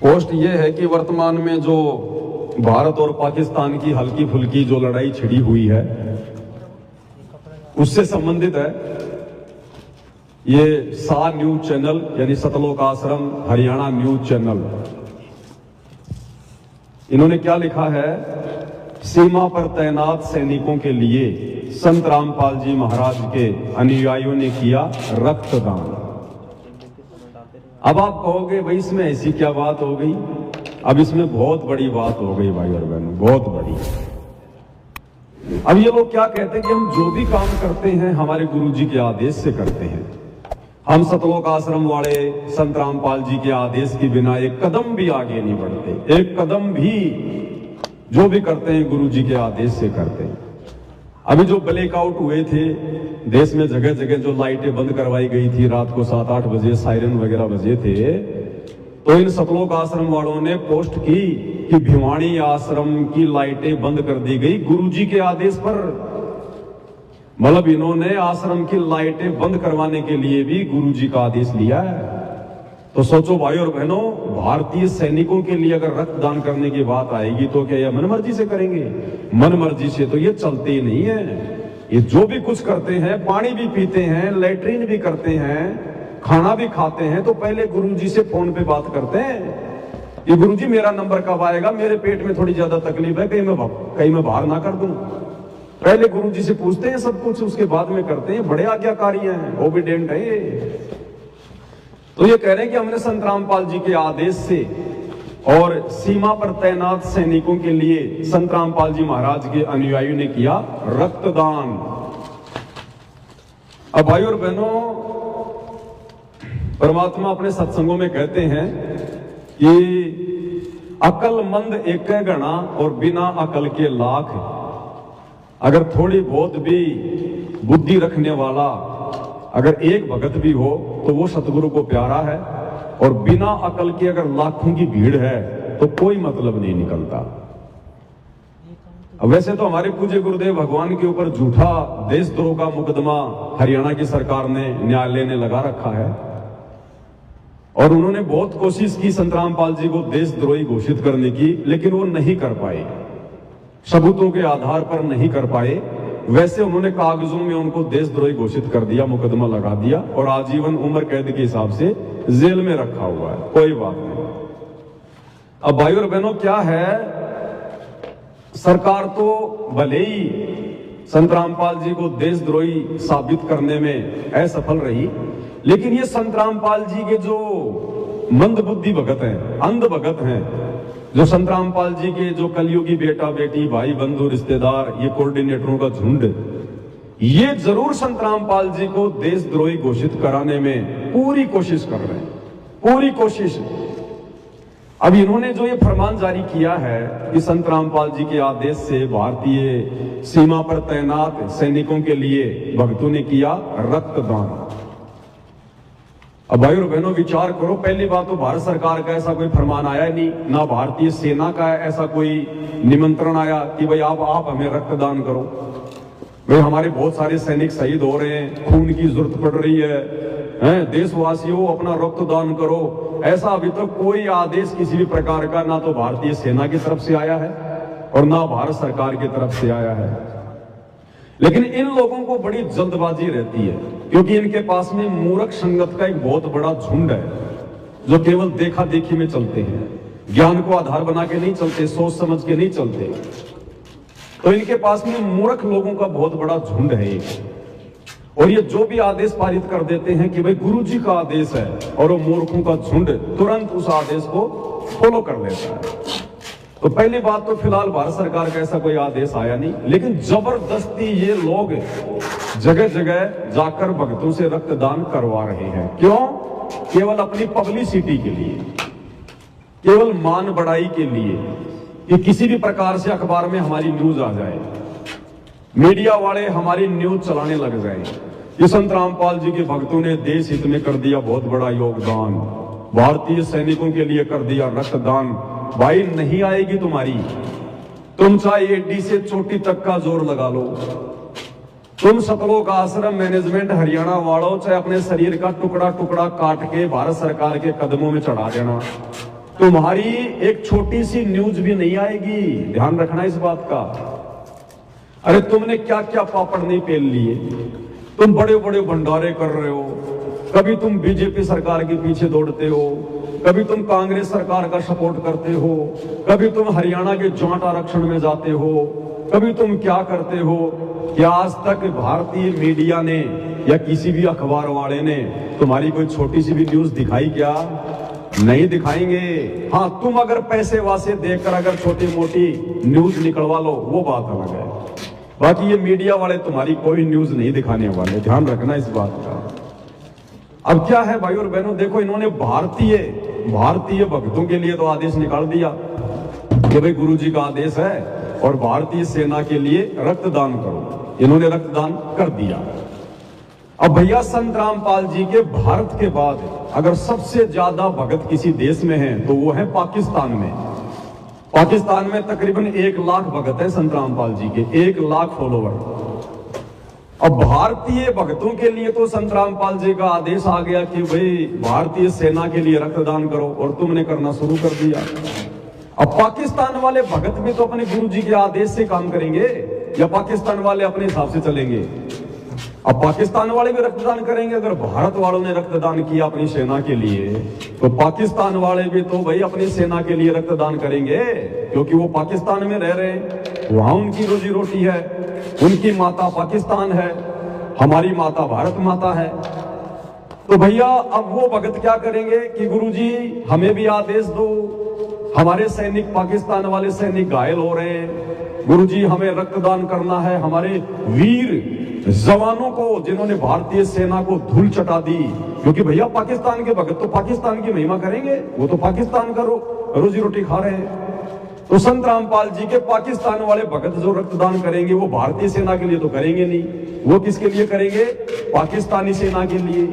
Post ये है कि वर्तमान में जो भारत और पाकिस्तान की हल्की फुल्की जो लड़ाई छिड़ी हुई है उससे संबंधित है। ये सा न्यूज चैनल यानी सतलोक आश्रम हरियाणा न्यूज चैनल, इन्होंने क्या लिखा है, सीमा पर तैनात सैनिकों के लिए संत रामपाल जी महाराज के अनुयायियों ने किया रक्तदान। अब आप कहोगे भाई इसमें ऐसी क्या बात हो गई? अब इसमें बहुत बड़ी बात हो गई भाई और बहनों, बहुत बड़ी। अब ये लोग क्या कहते हैं कि हम जो भी काम करते हैं हमारे गुरुजी के आदेश से करते हैं। हम सतलोक आश्रम वाले संत रामपाल जी के आदेश के बिना एक कदम भी आगे नहीं बढ़ते। एक कदम भी जो भी करते हैं गुरुजी के आदेश से करते हैं। अभी जो ब्लैकआउट हुए थे देश में, जगह जगह जो लाइटें बंद करवाई गई थी, रात को 7-8 बजे सायरन वगैरह बजे थे, तो इन सतलोक आश्रम वालों ने पोस्ट की कि भिवाड़ी आश्रम की लाइटें बंद कर दी गई गुरुजी के आदेश पर। मतलब इन्होंने आश्रम की लाइटें बंद करवाने के लिए भी गुरुजी का आदेश लिया है। तो सोचो भाई और बहनों, भारतीय सैनिकों के लिए अगर रक्तदान करने की बात आएगी तो क्या ये मनमर्जी से करेंगे? मनमर्जी से तो ये चलते ही नहीं है। ये जो भी कुछ करते हैं, पानी भी पीते हैं, लेटरिन भी करते हैं, खाना भी खाते हैं, तो पहले गुरुजी से फोन पे बात करते हैं कि गुरुजी मेरा नंबर कब आएगा, मेरे पेट में थोड़ी ज्यादा तकलीफ है, कहीं मैं बाहर ना कर दूं। पहले गुरुजी से पूछते हैं सब कुछ, उसके बाद में करते हैं। बड़े आज्ञाकारी हैं, ओबीडेंट है ये। तो ये कह रहे हैं कि हमने संत रामपाल जी के आदेश से और सीमा पर तैनात सैनिकों के लिए संत रामपाल जी महाराज के अनुयायियों ने किया रक्तदान। अब भाई और बहनों, परमात्मा अपने सत्संगों में कहते हैं कि अकलमंद एक गणा और बिना अकल के लाख। अगर थोड़ी बहुत भी बुद्धि रखने वाला अगर एक भगत भी हो तो वो सतगुरु को प्यारा है, और बिना अकल के अगर लाखों की भीड़ है तो कोई मतलब नहीं निकलता। अब वैसे तो हमारे पूज्य गुरुदेव भगवान के ऊपर झूठा देशद्रोह का मुकदमा हरियाणा की सरकार ने, न्यायालय ने लगा रखा है, और उन्होंने बहुत कोशिश की संत रामपाल जी को देशद्रोही घोषित करने की, लेकिन वो नहीं कर पाए, सबूतों के आधार पर नहीं कर पाए। वैसे उन्होंने कागजों में उनको देशद्रोही घोषित कर दिया, मुकदमा लगा दिया, और आजीवन उम्र कैद के हिसाब से जेल में रखा हुआ है। कोई बात नहीं। अब भाई और बहनों, क्या है, सरकार तो भले ही संत रामपाल जी को देशद्रोही साबित करने में असफल रही, लेकिन ये संत रामपाल जी के जो मंदबुद्धि भगत हैं, अंध भगत हैं, जो संत रामपाल जी के जो कलयुगी बेटा बेटी, भाई बंधु रिश्तेदार, ये कोऑर्डिनेटरों का झुंड, ये जरूर संत रामपाल जी को देशद्रोही घोषित कराने में पूरी कोशिश कर रहे हैं, पूरी कोशिश। अब इन्होंने जो ये फरमान जारी किया है कि संत रामपाल जी के आदेश से भारतीय सीमा पर तैनात सैनिकों के लिए भक्तों ने किया रक्तदान। अब भाई और बहनों, विचार करो, पहली बात तो भारत सरकार का ऐसा कोई फरमान आया नहीं, ना भारतीय सेना का ऐसा कोई निमंत्रण आया कि भाई आप हमें रक्तदान करो। भाई हमारे बहुत सारे सैनिक शहीद हो रहे हैं, खून की जरूरत पड़ रही है, देशवासियों अपना रक्तदान करो। ऐसा अभी तक कोई आदेश किसी भी प्रकार का ना तो भारतीय सेना की तरफ से आया है और ना भारत सरकार की तरफ से आया है। लेकिन इन लोगों को बड़ी जल्दबाजी रहती है, क्योंकि इनके पास में मूर्ख संगत का एक बहुत बड़ा झुंड है, जो केवल देखा देखी में चलते हैं, ज्ञान को आधार बना के नहीं चलते, सोच समझ के नहीं चलते। तो इनके पास में मूर्ख लोगों का बहुत बड़ा झुंड है एक, और ये जो भी आदेश पारित कर देते हैं कि भाई गुरुजी का आदेश है, और वो मूर्खों का झुंड तुरंत उस आदेश को फॉलो कर लेता है। तो पहली बात तो फिलहाल भारत सरकार का ऐसा कोई आदेश आया नहीं, लेकिन जबरदस्ती ये लोग जगह जगह जाकर भक्तों से रक्तदान करवा रहे हैं। क्यों? केवल अपनी पब्लिसिटी के लिए, केवल मान बढ़ाई के लिए, कि किसी भी प्रकार से अखबार में हमारी न्यूज आ जाए, मीडिया वाले हमारी न्यूज चलाने लग जाए कि संत रामपाल जी के भक्तों ने देश हित में कर दिया बहुत बड़ा योगदान, भारतीय सैनिकों के लिए कर दिया रक्तदान। भाई नहीं आएगी तुम्हारी, तुम चाहे एडी से चोटी तक का जोर लगा लो, तुम सतलोक आश्रम मैनेजमेंट हरियाणा वालों चाहे अपने शरीर का टुकड़ा टुकड़ा काट के भारत सरकार के कदमों में चढ़ा देना, तुम्हारी एक छोटी सी न्यूज भी नहीं आएगी, ध्यान रखना इस बात का। अरे तुमने क्या क्या पापड़ नहीं पेल लिए, तुम बड़े बड़े भंडारे कर रहे हो, कभी तुम बीजेपी सरकार के पीछे दौड़ते हो, कभी तुम कांग्रेस सरकार का सपोर्ट करते हो, कभी तुम हरियाणा के जाट आरक्षण में जाते हो, कभी तुम क्या करते हो। क्या आज तक भारतीय मीडिया ने या किसी भी अखबार वाले ने तुम्हारी कोई छोटी सी भी न्यूज दिखाई? क्या नहीं दिखाएंगे। हाँ, तुम अगर पैसे वासे देकर अगर छोटी मोटी न्यूज निकलवा लो वो बात अलग है, बाकी ये मीडिया वाले तुम्हारी कोई न्यूज नहीं दिखाने वाले, ध्यान रखना इस बात का। अब क्या है भाई और बहनों, देखो इन्होंने भारतीय भक्तों के लिए तो आदेश निकाल दिया कि भाई गुरुजी का आदेश है और भारतीय सेना के लिए रक्तदान करो, इन्होंने रक्तदान कर दिया। अब भैया संत रामपाल जी के भारत के बाद अगर सबसे ज्यादा भगत किसी देश में है तो वो है पाकिस्तान में। पाकिस्तान में तकरीबन 1 लाख भगत है संत रामपाल जी के, 1 लाख फॉलोवर। अब भारतीय भक्तों के लिए तो संत रामपाल जी का आदेश आ गया कि भाई भारतीय सेना के लिए रक्तदान करो, और तुमने करना शुरू कर दिया। अब पाकिस्तान वाले भगत भी तो अपने गुरु जी के आदेश से काम करेंगे या पाकिस्तान वाले अपने हिसाब से चलेंगे? अब पाकिस्तान वाले भी रक्तदान करेंगे। अगर भारत वालों ने रक्तदान किया अपनी सेना के लिए तो पाकिस्तान वाले भी तो भाई अपनी सेना के लिए रक्तदान करेंगे, क्योंकि वो पाकिस्तान में रह रहे हैं, वहां उनकी रोजी रोटी है, उनकी माता पाकिस्तान है, हमारी माता भारत माता है। तो भैया अब वो भगत क्या करेंगे कि गुरुजी हमें भी आदेश दो, हमारे सैनिक पाकिस्तान वाले सैनिक घायल हो रहे हैं, गुरुजी हमें रक्तदान करना है, हमारे वीर जवानों को जिन्होंने भारतीय सेना को धूल चटा दी। क्योंकि भैया पाकिस्तान के भगत तो पाकिस्तान की महिमा करेंगे, वो तो पाकिस्तान का रोजी रोटी खा रहे हैं। तो संत रामपाल जी के पाकिस्तान वाले भगत जो रक्तदान करेंगे वो भारतीय सेना के लिए तो करेंगे नहीं, वो किसके लिए करेंगे? पाकिस्तानी सेना के लिए।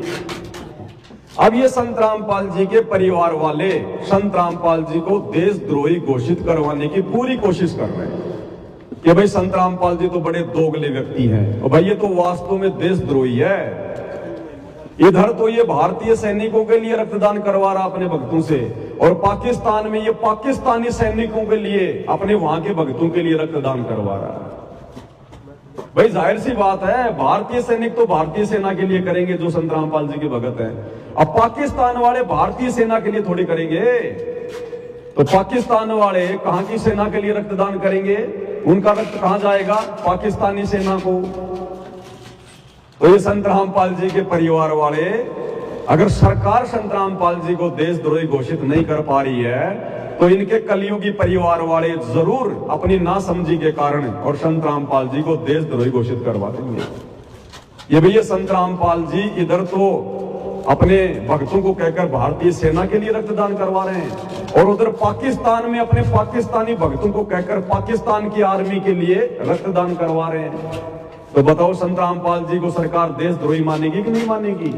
अब ये संत रामपाल जी के परिवार वाले संत रामपाल जी को देशद्रोही घोषित करवाने की पूरी कोशिश कर रहे हैं कि भाई संत रामपाल जी तो बड़े दोगले व्यक्ति हैं, और भाई ये तो वास्तव में देशद्रोही है। इधर तो ये भारतीय सैनिकों के लिए रक्तदान करवा रहा अपने भक्तों से, और पाकिस्तान में ये पाकिस्तानी सैनिकों के लिए अपने वहां के भक्तों के लिए रक्तदान करवा रहा है। भाई जाहिर सी बात है, भारतीय सैनिक तो भारतीय सेना के लिए करेंगे जो संत रामपाल जी के भगत हैं। अब पाकिस्तान वाले भारतीय सेना के लिए थोड़ी करेंगे, तो पाकिस्तान वाले कहां की सेना के लिए रक्तदान करेंगे? उनका रक्त कहां जाएगा? पाकिस्तानी सेना को। तो ये संत रामपाल जी के परिवार वाले, अगर सरकार संत रामपाल जी को देशद्रोही घोषित नहीं कर पा रही है तो इनके कलयुगी परिवार वाले जरूर अपनी नासमझी के कारण और संत रामपाल जी को देशद्रोही घोषित करवा देंगे। ये भैया संत रामपाल जी इधर तो अपने भक्तों को कहकर भारतीय सेना के लिए रक्तदान करवा रहे हैं, और उधर पाकिस्तान में अपने पाकिस्तानी भक्तों को कहकर पाकिस्तान की आर्मी के लिए रक्तदान करवा रहे हैं। तो बताओ संत रामपाल जी को सरकार देशद्रोही मानेगी कि नहीं मानेगी?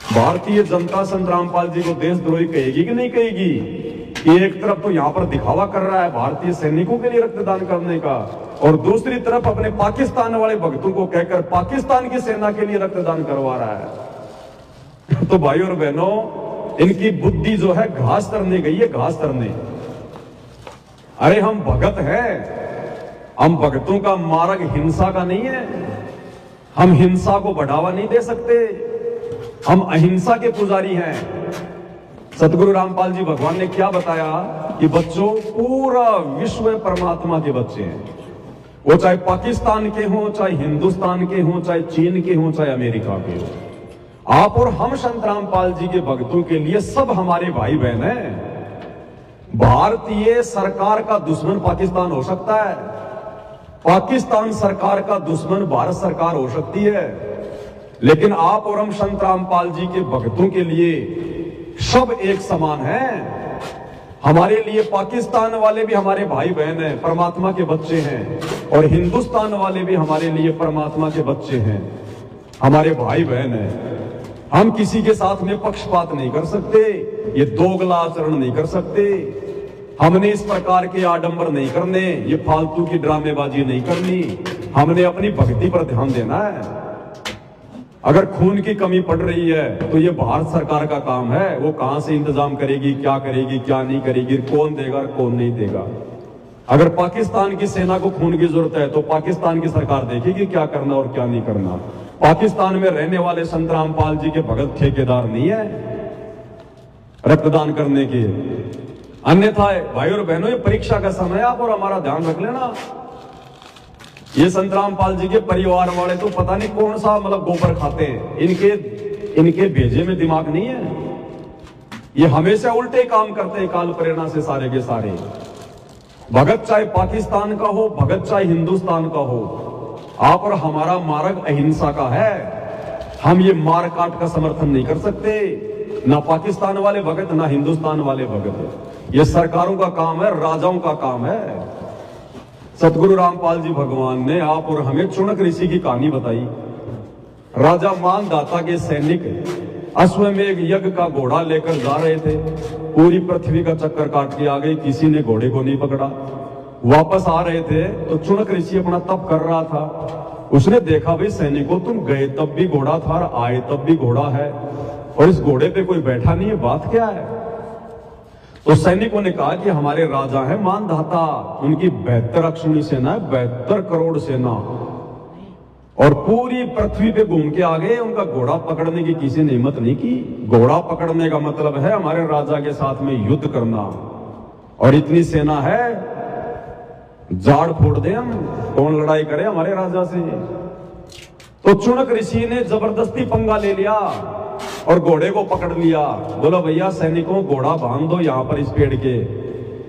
भारतीय जनता संत रामपाल जी को देशद्रोही कहेगी कि नहीं कहेगी? कि एक तरफ तो यहां पर दिखावा कर रहा है भारतीय सैनिकों के लिए रक्तदान करने का, और दूसरी तरफ अपने पाकिस्तान वाले भक्तों को कहकर पाकिस्तान की सेना के लिए रक्तदान करवा रहा है। तो भाई और बहनों, इनकी बुद्धि जो है घास तरने गई है, घास तरने। अरे हम भगत हैं, हम भक्तों का मार्ग हिंसा का नहीं है, हम हिंसा को बढ़ावा नहीं दे सकते, हम अहिंसा के पुजारी हैं। सतगुरु रामपाल जी भगवान ने क्या बताया कि बच्चों, पूरा विश्व परमात्मा के बच्चे हैं, वो चाहे पाकिस्तान के हों, चाहे हिंदुस्तान के हों, चाहे चीन के हों, चाहे अमेरिका के हों। आप और हम संत रामपाल जी के भक्तों के लिए सब हमारे भाई बहन हैं। भारतीय सरकार का दुश्मन पाकिस्तान हो सकता है, पाकिस्तान सरकार का दुश्मन भारत सरकार हो सकती है, लेकिन आप और हम संत रामपाल जी के भक्तों के लिए सब एक समान हैं। हमारे लिए पाकिस्तान वाले भी हमारे भाई बहन हैं, परमात्मा के बच्चे हैं, और हिंदुस्तान वाले भी हमारे लिए परमात्मा के बच्चे हैं, हमारे भाई बहन हैं। हम किसी के साथ में पक्षपात नहीं कर सकते, ये दोगला आचरण नहीं कर सकते, हमने इस प्रकार के आडंबर नहीं करने, ये फालतू की ड्रामेबाजी नहीं करनी, हमने अपनी भक्ति पर ध्यान देना है। अगर खून की कमी पड़ रही है तो ये भारत सरकार का काम है, वो कहां से इंतजाम करेगी, क्या नहीं करेगी, कौन देगा कौन नहीं देगा। अगर पाकिस्तान की सेना को खून की जरूरत है तो पाकिस्तान की सरकार देखेगी क्या करना और क्या नहीं करना। पाकिस्तान में रहने वाले संत रामपाल जी के भगत ठेकेदार नहीं है रक्तदान करने के। अन्यथा भाई और बहनों, ये परीक्षा का समय आप और हमारा ध्यान रख लेना। ये संत रामपाल जी के परिवार वाले तो पता नहीं कौन सा मतलब गोबर खाते हैं, इनके भेजे में दिमाग नहीं है। ये हमेशा उल्टे काम करते हैं काल प्रेरणा से सारे के सारे। भगत चाहे पाकिस्तान का हो, भगत चाहे हिंदुस्तान का हो, आप और हमारा मार्ग अहिंसा का है। हम ये मार काट का समर्थन नहीं कर सकते, ना पाकिस्तान वाले भगत ना हिंदुस्तान वाले भगत। ये सरकारों का काम है, राजाओं का काम है। सतगुरु रामपाल जी भगवान ने आप और हमें चुनक ऋषि की कहानी बताई। राजा मानदाता के सैनिक अश्वमेघ यज्ञ का घोड़ा लेकर जा रहे थे, पूरी पृथ्वी का चक्कर काट के आ गए, किसी ने घोड़े को नहीं पकड़ा। वापस आ रहे थे तो चुनक ऋषि अपना तप कर रहा था। उसने देखा, भाई सैनिकों तुम गए तब भी घोड़ा था और आए तब भी घोड़ा है, और इस घोड़े पे कोई बैठा नहीं है, बात क्या है। तो सैनिकों ने कहा कि हमारे राजा है मानधाता, उनकी 72 अक्षौणी सेना है, 72 करोड़ सेना, और पूरी पृथ्वी पे घूम के आ गए। उनका घोड़ा पकड़ने की किसी ने हिम्मत नहीं की। घोड़ा पकड़ने का मतलब है हमारे राजा के साथ में युद्ध करना, और इतनी सेना है जाड़ फोड़ दे हम, कौन लड़ाई करे हमारे राजा से। तो चुनक ऋषि ने जबरदस्ती पंगा ले लिया और घोड़े को पकड़ लिया। बोला भैया सैनिकों घोड़ा बांध दो यहां पर इस पेड़ के,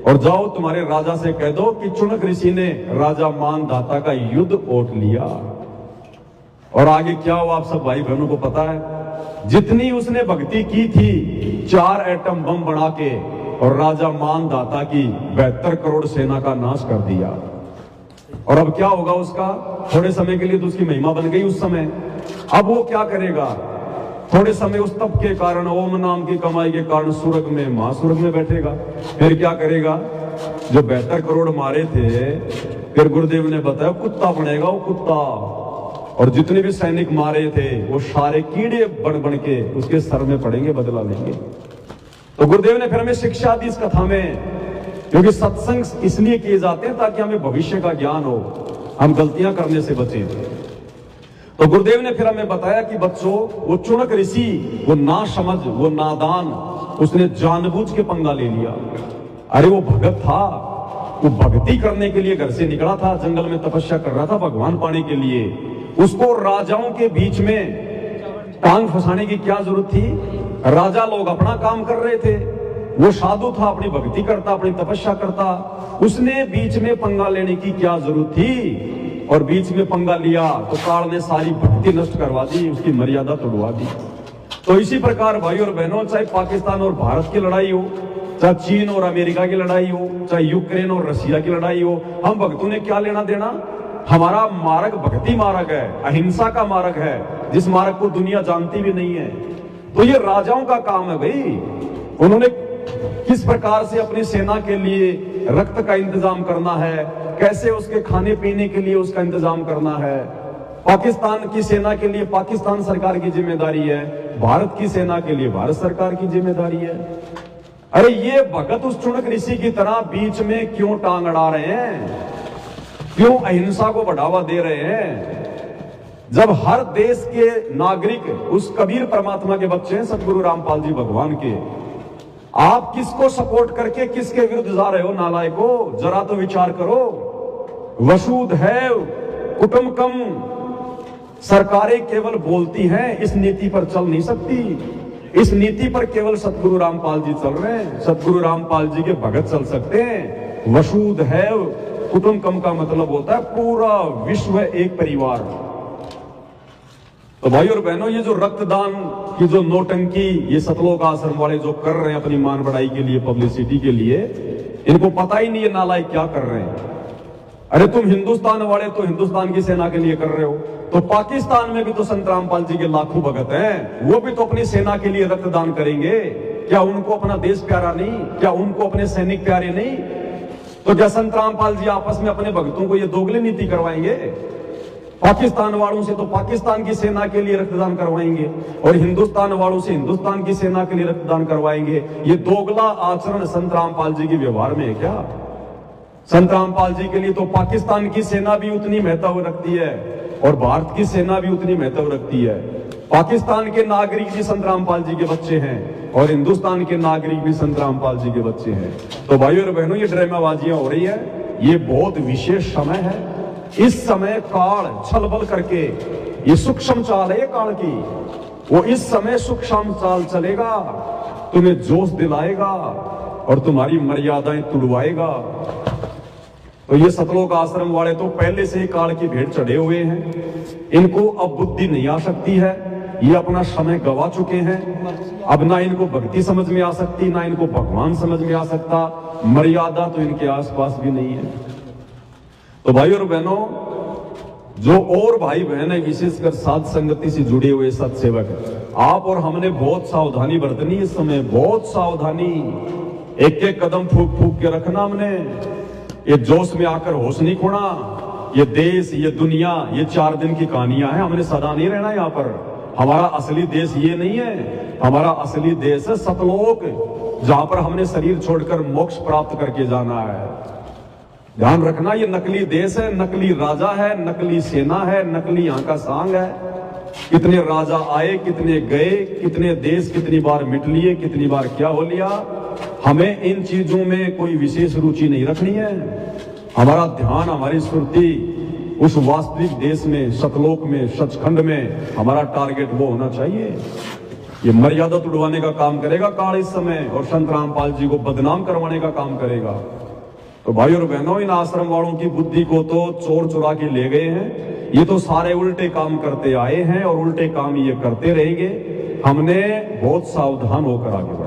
और जाओ तुम्हारे राजा से कह दो कि चुनक ऋषि ने राजा मानधाता का युद्ध ओट लिया। और आगे क्या हुआ आप सब भाई बहनों को पता है। जितनी उसने भक्ति की थी 4 एटम बम बना के, और राजा मानधाता की 72 करोड़ सेना का नाश कर दिया। और अब क्या होगा उसका, थोड़े समय के लिए तो उसकी महिमा बन गई उस समय। अब वो क्या करेगा, थोड़े समय उस तप के कारण, ओम नाम की कमाई के कारण स्वर्ग में, महास्वर्ग में बैठेगा। फिर क्या करेगा, जो 72 करोड़ मारे थे, फिर गुरुदेव ने बताया कुत्ता बनेगा वो कुत्ता, और जितने भी सैनिक मारे थे वो सारे कीड़े बन बन के उसके सर में पड़ेंगे, बदला लेंगे। तो गुरुदेव ने फिर हमें शिक्षा दी इस कथा में, क्योंकि सत्संग इसलिए किए जाते हैं ताकि हमें भविष्य का ज्ञान हो, हम गलतियां करने से बचे। तो गुरुदेव ने फिर हमें बताया कि बच्चों, वो चुनक ऋषि, वो ना समझ, वो नादान, उसने जानबूझ के पंगा ले लिया। अरे वो भगत था, वो भक्ति करने के लिए घर से निकला था, जंगल में तपस्या कर रहा था भगवान पाने के लिए। उसको राजाओं के बीच में टांग फंसाने की क्या जरूरत थी। राजा लोग अपना काम कर रहे थे, वो साधु था, अपनी भक्ति करता, अपनी तपस्या करता। उसने बीच में पंगा लेने की क्या जरूरत थी। और बीच में पंगा लिया तो काल ने सारी भक्ति नष्ट करवा दी, उसकी मर्यादा तोड़वा दी। तो इसी प्रकार भाई और बहनों, चाहे पाकिस्तान और भारत की लड़ाई हो, चाहे चीन और अमेरिका की लड़ाई हो, चाहे यूक्रेन और रशिया की लड़ाई हो, हम भक्तों ने क्या लेना देना। हमारा मार्ग भक्ति मार्ग है, अहिंसा का मार्ग है, जिस मार्ग को दुनिया जानती भी नहीं है। तो ये राजाओं का काम है भाई, उन्होंने किस प्रकार से अपनी सेना के लिए रक्त का इंतजाम करना है, कैसे उसके खाने पीने के लिए उसका इंतजाम करना है। पाकिस्तान की सेना के लिए पाकिस्तान सरकार की जिम्मेदारी है, भारत की सेना के लिए भारत सरकार की जिम्मेदारी है। अरे ये भगत उस चुनक ऋषि की तरह बीच में क्यों टांग अड़ा रहे हैं, क्यों अहिंसा को बढ़ावा दे रहे हैं, जब हर देश के नागरिक उस कबीर परमात्मा के बच्चे हैं, सतगुरु रामपाल जी भगवान के। आप किसको सपोर्ट करके किसके विरुद्ध जा रहे हो नालायको, जरा तो विचार करो। वसुधैव कुटुंबकम, सरकारें केवल बोलती हैं, इस नीति पर चल नहीं सकती। इस नीति पर केवल सतगुरु रामपाल जी चल रहे हैं, सतगुरु रामपाल जी के भगत चल सकते हैं। वसुधैव कुटुंबकम का मतलब होता है पूरा विश्व एक परिवार। तो भाई और बहनों, ये जो रक्तदान की जो नौटंकी ये सतलोक आश्रम वाले जो कर रहे हैं अपनी मान बढ़ाई के लिए, पब्लिसिटी के लिए, इनको पता ही नहीं है नालायक क्या कर रहे हैं। अरे तुम हिंदुस्तान वाले तो हिंदुस्तान की सेना के लिए कर रहे हो, तो पाकिस्तान में भी तो संत रामपाल जी के लाखों भगत हैं, वो भी तो अपनी सेना के लिए रक्तदान करेंगे। क्या उनको अपना देश प्यारा नहीं, क्या उनको अपने सैनिक प्यारे नहीं? तो क्या संत रामपाल जी आपस में अपने भक्तों को ये दोगली नीति करवाएंगे? पाकिस्तान वालों से तो पाकिस्तान की सेना के लिए रक्तदान करवाएंगे और हिंदुस्तान वालों से हिंदुस्तान की सेना के लिए रक्तदान करवाएंगे। ये दोगला आचरण संत रामपाल जी के व्यवहार में है क्या? संत रामपाल जी के लिए तो पाकिस्तान की सेना भी उतनी महत्व रखती है और भारत की सेना भी उतनी महत्व रखती है। पाकिस्तान के नागरिक भी संत रामपाल जी के बच्चे हैं और हिंदुस्तान के नागरिक भी संत रामपाल जी के बच्चे हैं। तो भाइयों और बहनों, ये ड्रामाबाजियां हो रही है, ये बहुत विशेष समय है। इस समय काल छल बल करके, ये सूक्ष्म चाल है काल की, वो इस समय सूक्ष्म चाल चलेगा, तुम्हें जोश दिलाएगा और तुम्हारी मर्यादाएं तुड़वाएगा। तो ये सतलोक आश्रम वाले तो पहले से ही काल की भेंट चढ़े हुए हैं, इनको अब बुद्धि नहीं आ सकती है, ये अपना समय गवा चुके हैं। अब ना इनको भक्ति समझ में आ सकती, ना इनको भगवान समझ में आ सकता, मर्यादा तो इनके आसपास भी नहीं है। तो भाई और बहनों, जो और भाई बहन है, विशेषकर साध संगति से जुड़े हुए सत्सेवक, आप और हमने बहुत सावधानी बरतनी इस समय, बहुत सावधानी। एक एक कदम फूक फूक के रखना हमने, ये जोश में आकर होश नहीं खोना। ये देश, ये दुनिया, ये 4 दिन की कहानियां हैं, हमने सदा नहीं रहना यहाँ पर। हमारा असली देश ये नहीं है, हमारा असली देश है सतलोक, जहां पर हमने शरीर छोड़कर मोक्ष प्राप्त करके जाना है। ध्यान रखना, ये नकली देश है, नकली राजा है, नकली सेना है, नकली यहाँ का सांग है। कितने राजा आए, कितने गए, कितने देश कितनी बार मिट लिए, कितनी बार क्या हो लिया। हमें इन चीजों में कोई विशेष रुचि नहीं रखनी है। हमारा ध्यान, हमारी स्फूर्ति उस वास्तविक देश में, सतलोक में, सचखंड में, हमारा टारगेट वो होना चाहिए। ये मर्यादा तुड़वाने का काम करेगा काल इस समय, और संत रामपाल जी को बदनाम करवाने का काम करेगा। तो भाई और बहनों, इन आश्रम वालों की बुद्धि को तो चोर चुरा के ले गए हैं। ये तो सारे उल्टे काम करते आए हैं और उल्टे काम ये करते रहेंगे। हमने बहुत सावधान होकर आगे